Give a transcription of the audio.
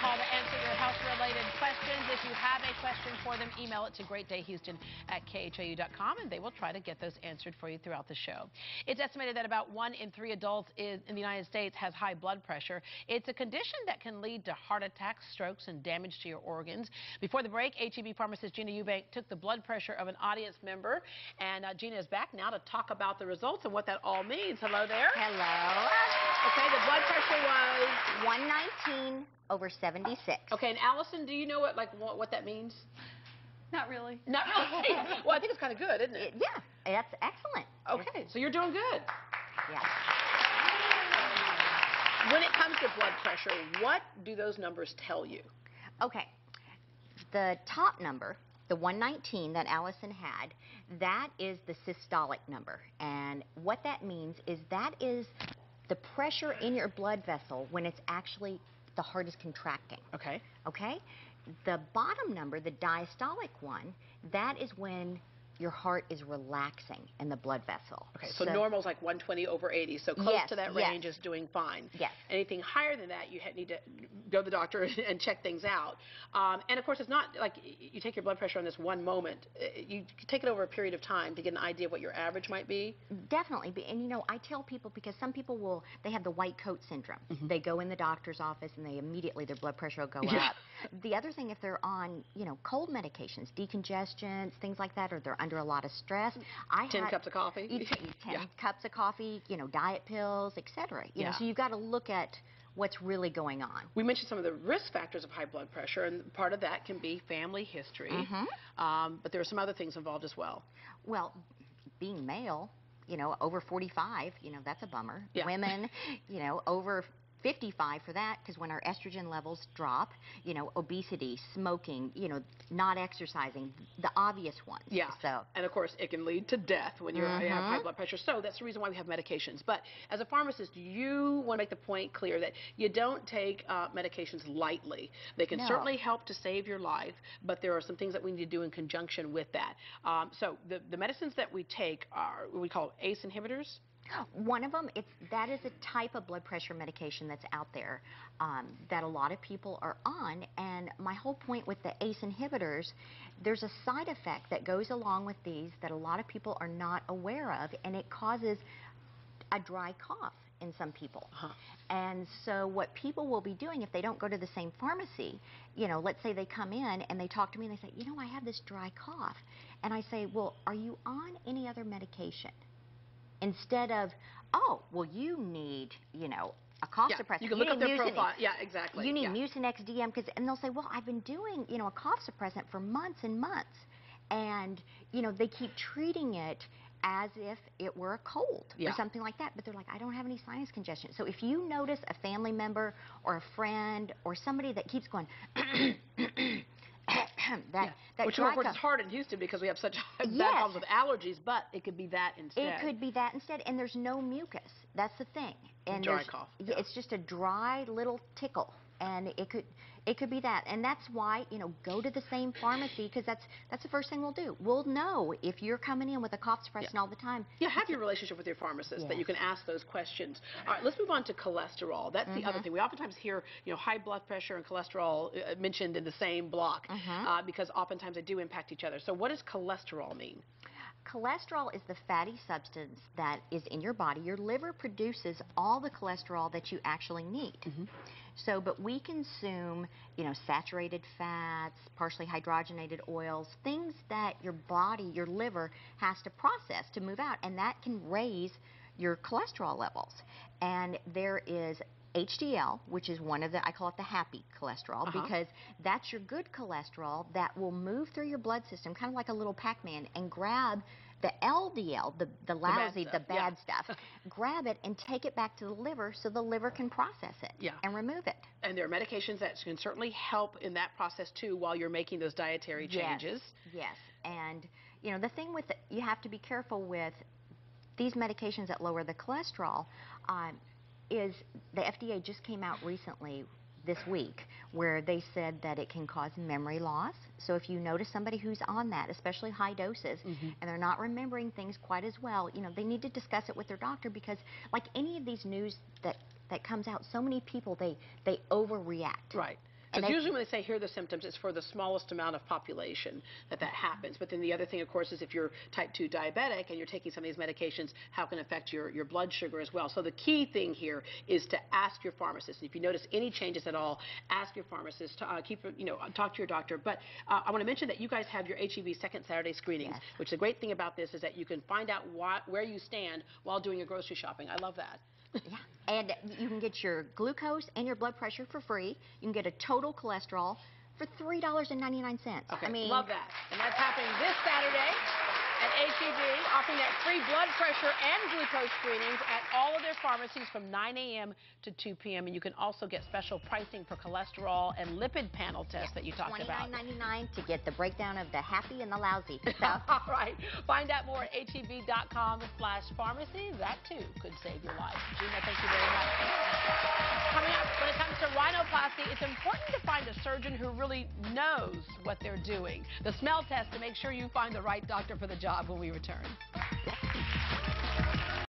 call to answer your health-related questions. If you have a question for them, email it to greatdayhouston@khou.com, and they will try to get those answered for you throughout the show. It's estimated that about 1 in 3 adults in the United States has high blood pressure. It's a condition that can lead to heart attacks, strokes, and damage to your organs. Before the break, HEB pharmacist Gina Eubank took the blood pressure of an audience member, and Gina is back now to talk about the results and what that all means. Hello there. Hello. Okay, the blood pressure was 119/76. Okay, and Allison, do you know what that means? Not really. Not really. Well, I think it's kind of good, isn't it? Yeah, that's excellent. Okay, so you're doing good. Yeah. When it comes to blood pressure, what do those numbers tell you? Okay, the top number, the 119 that Allison had, that is the systolic number. And what that means is that is the pressure in your blood vessel when it's actually, the heart is contracting. Okay. Okay? The bottom number, the diastolic one, that is when your heart is relaxing in the blood vessel. Okay, so normal is like 120/80, so close to that range is doing fine. Yes. Anything higher than that, you need to go to the doctor and check things out. And of course, it's not like you take your blood pressure on this one moment. You take it over a period of time to get an idea of what your average might be. Definitely. And you know, I tell people, because some people they have the white coat syndrome. Mm-hmm. They go in the doctor's office and they immediately, their blood pressure will go up. The other thing, if they're on, cold medications, decongestants, things like that, or they're under a lot of stress. 10 cups of coffee. You take 10 cups of coffee, diet pills, etc. So you've got to look at what's really going on. We mentioned some of the risk factors of high blood pressure, and part of that can be family history. Mm-hmm. But there are some other things involved as well. Well, being male, over 45, that's a bummer. Yeah. Women, over 55 for that, because when our estrogen levels drop, obesity, smoking, not exercising, the obvious ones. Yeah. So. And of course, it can lead to death when you have high blood pressure. So that's the reason why we have medications. But as a pharmacist, you want to make the point clear that you don't take medications lightly. They can certainly help to save your life, but there are some things that we need to do in conjunction with that. So the medicines that we take are what we call ACE inhibitors. One of them, that is a type of blood pressure medication that's out there that a lot of people are on. And my whole point with the ACE inhibitors, there's a side effect that goes along with these that a lot of people are not aware of, and it causes a dry cough in some people. And so what people will be doing if they don't go to the same pharmacy, let's say they come in and they talk to me and they say, I have this dry cough. And I say, well, are you on any other medication? Instead of, oh, well, you need, a cough suppressant. You can look up their profile. Yeah, exactly. You need Mucinex DM, and they'll say, well, I've been doing, a cough suppressant for months and months. And, they keep treating it as if it were a cold or something like that. But they're like, I don't have any sinus congestion. So if you notice a family member or a friend or somebody that keeps going, which of course is hard in Houston because we have such bad problems with allergies, but it could be that instead. It could be that instead, and there's no mucus. That's the thing. And dry cough. It's just a dry little tickle, and it could be that. And that's why, go to the same pharmacy, because that's the first thing we'll do. We'll know if you're coming in with a cough suppressant all the time. Yeah, have your relationship with your pharmacist that you can ask those questions. All right, let's move on to cholesterol. That's the other thing. We oftentimes hear, high blood pressure and cholesterol mentioned in the same block because oftentimes they do impact each other. So what does cholesterol mean? Cholesterol is the fatty substance that is in your body. Your liver produces all the cholesterol that you actually need. So, but we consume, saturated fats, partially hydrogenated oils, things that your body, your liver, has to process to move out, and that can raise your cholesterol levels. And there is HDL, which is one of I call it the happy cholesterol, because that's your good cholesterol that will move through your blood system, kind of like a little Pac-Man, and grab the LDL, the lousy, the bad stuff, grab it and take it back to the liver so the liver can process it and remove it. And there are medications that can certainly help in that process too while you're making those dietary changes. Yes. And, the thing with you have to be careful with these medications that lower the cholesterol is the FDA just came out recently this week where they said that it can cause memory loss. So if you notice somebody who's on that, especially high doses, and they're not remembering things quite as well, they need to discuss it with their doctor, because like any of these news that comes out, so many people, they overreact. Right. Because usually when they say here are the symptoms, it's for the smallest amount of population that happens. But then the other thing, of course, is if you're type 2 diabetic and you're taking some of these medications, how it can affect your blood sugar as well. So the key thing here is to ask your pharmacist. If you notice any changes at all, ask your pharmacist. Talk to your doctor. But I want to mention that you guys have your HEV second Saturday screenings, which the great thing about this is that you can find out where you stand while doing your grocery shopping. I love that. Yeah, and you can get your glucose and your blood pressure for free. You can get a total cholesterol for $3.99. Okay, I mean, love that. And that's happening this Saturday at HEB, offering that free blood pressure and glucose screenings at all of their pharmacies from 9 a.m. to 2 p.m. And you can also get special pricing for cholesterol and lipid panel tests that you talked about. $29.99 to get the breakdown of the happy and the lousy. So. All right. Find out more at HEB.com/pharmacy. That, too, could save your life. Gina, thank you very much. Coming up, when it comes to rhinoplasty, it's important to find a surgeon who really knows what they're doing. The smell test to make sure you find the right doctor for the job when we return.